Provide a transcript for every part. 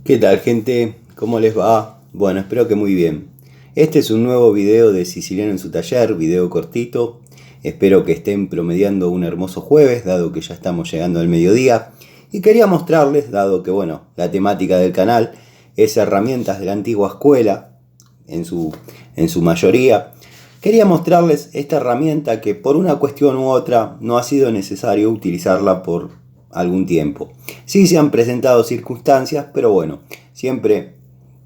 ¿Qué tal, gente? ¿Cómo les va? Bueno, espero que muy bien. Este es un nuevo video de Siciliano en su taller, video cortito. Espero que estén promediando un hermoso jueves, dado que ya estamos llegando al mediodía. Y quería mostrarles, dado que, bueno, la temática del canal es herramientas de la antigua escuela, en su mayoría. Quería mostrarles esta herramienta que por una cuestión u otra no ha sido necesario utilizarla por algún tiempo. Sí se han presentado circunstancias, pero bueno, siempre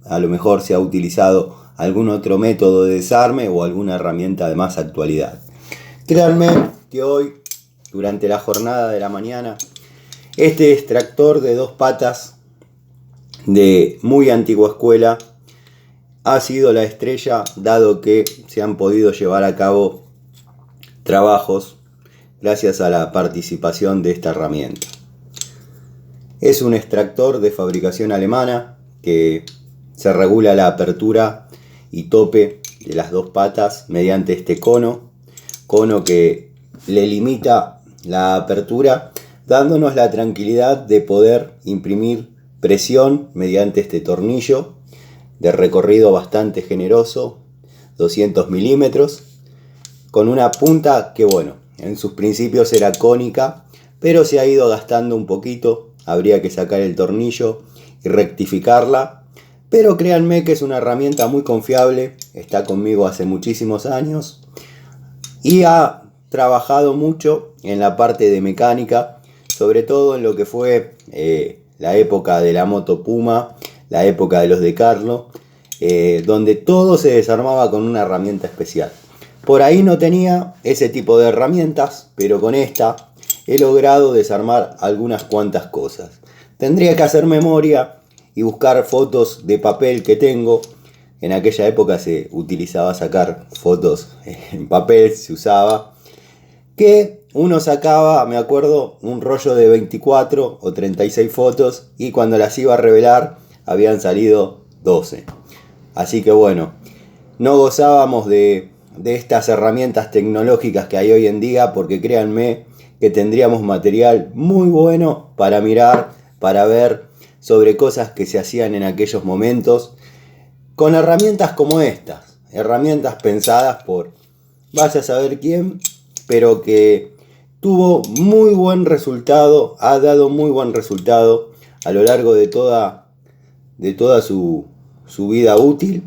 a lo mejor se ha utilizado algún otro método de desarme o alguna herramienta de más actualidad. Créanme que hoy, durante la jornada de la mañana, este extractor de dos patas de muy antigua escuela ha sido la estrella, dado que se han podido llevar a cabo trabajos gracias a la participación de esta herramienta. Es un extractor de fabricación alemana que se regula la apertura y tope de las dos patas mediante este cono que le limita la apertura, dándonos la tranquilidad de poder imprimir presión mediante este tornillo de recorrido bastante generoso, 200 milímetros, con una punta que, bueno, en sus principios era cónica, pero se ha ido gastando un poquito. Habría que sacar el tornillo y rectificarla, pero créanme que es una herramienta muy confiable, está conmigo hace muchísimos años y ha trabajado mucho en la parte de mecánica, sobre todo en lo que fue la época de la moto Puma, la época de los de Carlo, donde todo se desarmaba con una herramienta especial. Por ahí no tenía ese tipo de herramientas, pero con esta he logrado desarmar algunas cuantas cosas. Tendría que hacer memoria y buscar fotos de papel que tengo. En aquella época se utilizaba sacar fotos en papel, se usaba. Que uno sacaba, me acuerdo, un rollo de 24 o 36 fotos y cuando las iba a revelar habían salido 12. Así que bueno, no gozábamos de estas herramientas tecnológicas que hay hoy en día, porque créanme que tendríamos material muy bueno para mirar, para ver sobre cosas que se hacían en aquellos momentos, con herramientas como estas, herramientas pensadas por vaya a saber quién, pero que tuvo muy buen resultado, ha dado muy buen resultado a lo largo de toda su vida útil.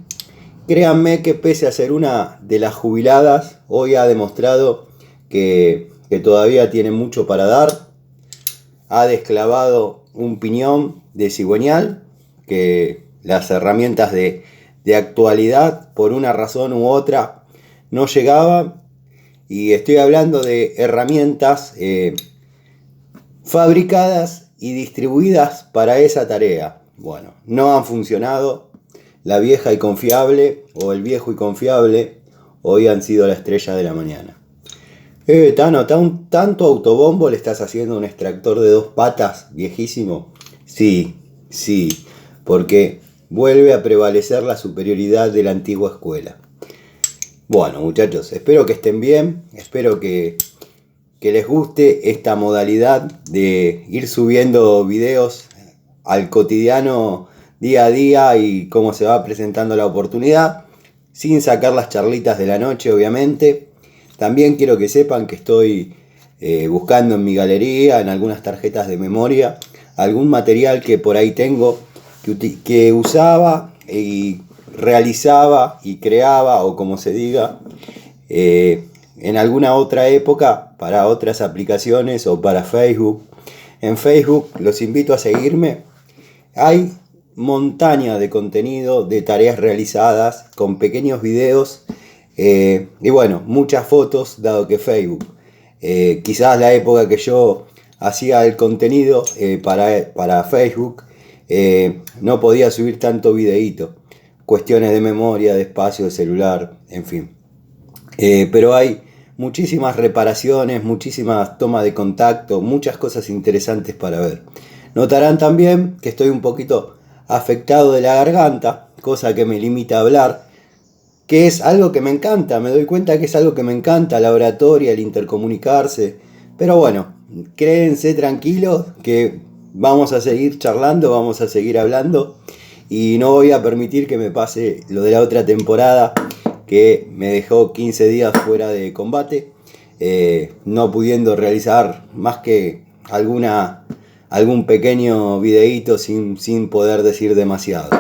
Créanme que pese a ser una de las jubiladas, hoy ha demostrado que todavía tiene mucho para dar. Ha desclavado un piñón de cigüeñal que las herramientas de actualidad, por una razón u otra, no llegaban. Y estoy hablando de herramientas fabricadas y distribuidas para esa tarea. Bueno, no han funcionado. La vieja y confiable o el viejo y confiable hoy han sido la estrella de la mañana. Tano, ¿tanto autobombo le estás haciendo un extractor de dos patas viejísimo? Sí, porque vuelve a prevalecer la superioridad de la antigua escuela. Bueno, muchachos, espero que estén bien, espero que les guste esta modalidad de ir subiendo videos al cotidiano, día a día, y cómo se va presentando la oportunidad, sin sacar las charlitas de la noche, obviamente. También quiero que sepan que estoy buscando en mi galería, en algunas tarjetas de memoria, algún material que por ahí tengo, que usaba y realizaba y creaba, o como se diga, en alguna otra época para otras aplicaciones o para Facebook. En Facebook los invito a seguirme. Hay montaña de contenido, de tareas realizadas, con pequeños videos y bueno, muchas fotos, dado que Facebook, quizás la época que yo hacía el contenido para Facebook, no podía subir tanto videíto, cuestiones de memoria, de espacio, de celular, en fin. Pero hay muchísimas reparaciones, muchísimas tomas de contacto, muchas cosas interesantes para ver. Notarán también que estoy un poquito afectado de la garganta, cosa que me limita a hablar, que es algo que me encanta, me doy cuenta que es algo que me encanta, la oratoria, el intercomunicarse. Pero bueno, créense tranquilos que vamos a seguir charlando, vamos a seguir hablando y no voy a permitir que me pase lo de la otra temporada que me dejó 15 días fuera de combate, no pudiendo realizar más que algún pequeño videíto sin poder decir demasiado.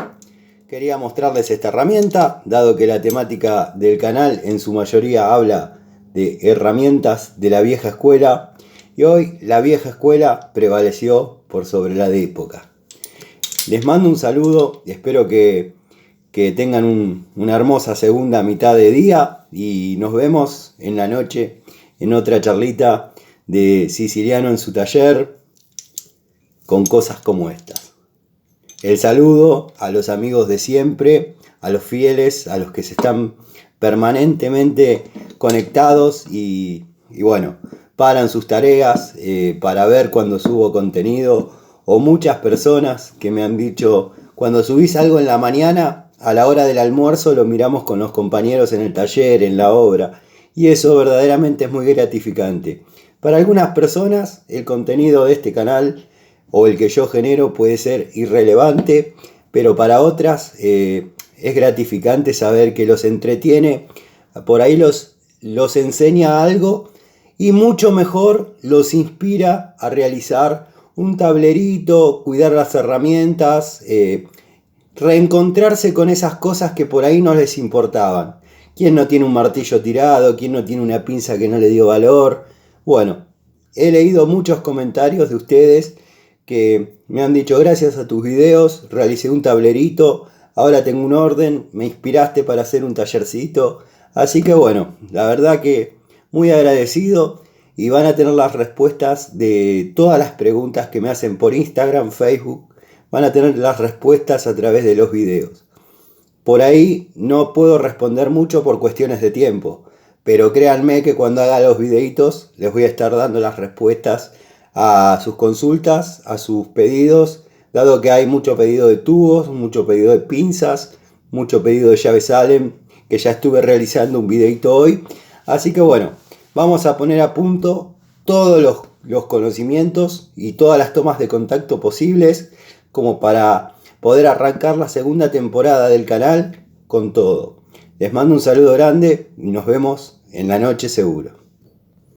Quería mostrarles esta herramienta, dado que la temática del canal en su mayoría habla de herramientas de la vieja escuela, y hoy la vieja escuela prevaleció por sobre la de época. Les mando un saludo, espero que tengan una hermosa segunda mitad de día y nos vemos en la noche en otra charlita de Siciliano en su taller con cosas como estas. El saludo a los amigos de siempre, a los fieles, a los que se están permanentemente conectados y bueno, paran sus tareas para ver cuando subo contenido, o muchas personas que me han dicho, cuando subís algo en la mañana, a la hora del almuerzo lo miramos con los compañeros en el taller, en la obra, y eso verdaderamente es muy gratificante. Para algunas personas el contenido de este canal o el que yo genero puede ser irrelevante, pero para otras es gratificante saber que los entretiene, por ahí los enseña algo y mucho mejor los inspira a realizar un tablerito, cuidar las herramientas, reencontrarse con esas cosas que por ahí no les importaban. ¿Quién no tiene un martillo tirado? ¿Quién no tiene una pinza que no le dio valor? Bueno, he leído muchos comentarios de ustedes que me han dicho: gracias a tus videos realicé un tablerito, ahora tengo un orden, me inspiraste para hacer un tallercito. Así que bueno, la verdad que muy agradecido, y van a tener las respuestas de todas las preguntas que me hacen por Instagram, Facebook, van a tener las respuestas a través de los videos. Por ahí no puedo responder mucho por cuestiones de tiempo, pero créanme que cuando haga los videitos les voy a estar dando las respuestas a sus consultas, a sus pedidos, dado que hay mucho pedido de tubos, mucho pedido de pinzas, mucho pedido de llaves Allen, que ya estuve realizando un videito hoy. Así que bueno, vamos a poner a punto todos los conocimientos y todas las tomas de contacto posibles como para poder arrancar la segunda temporada del canal con todo. Les mando un saludo grande y nos vemos en la noche seguro.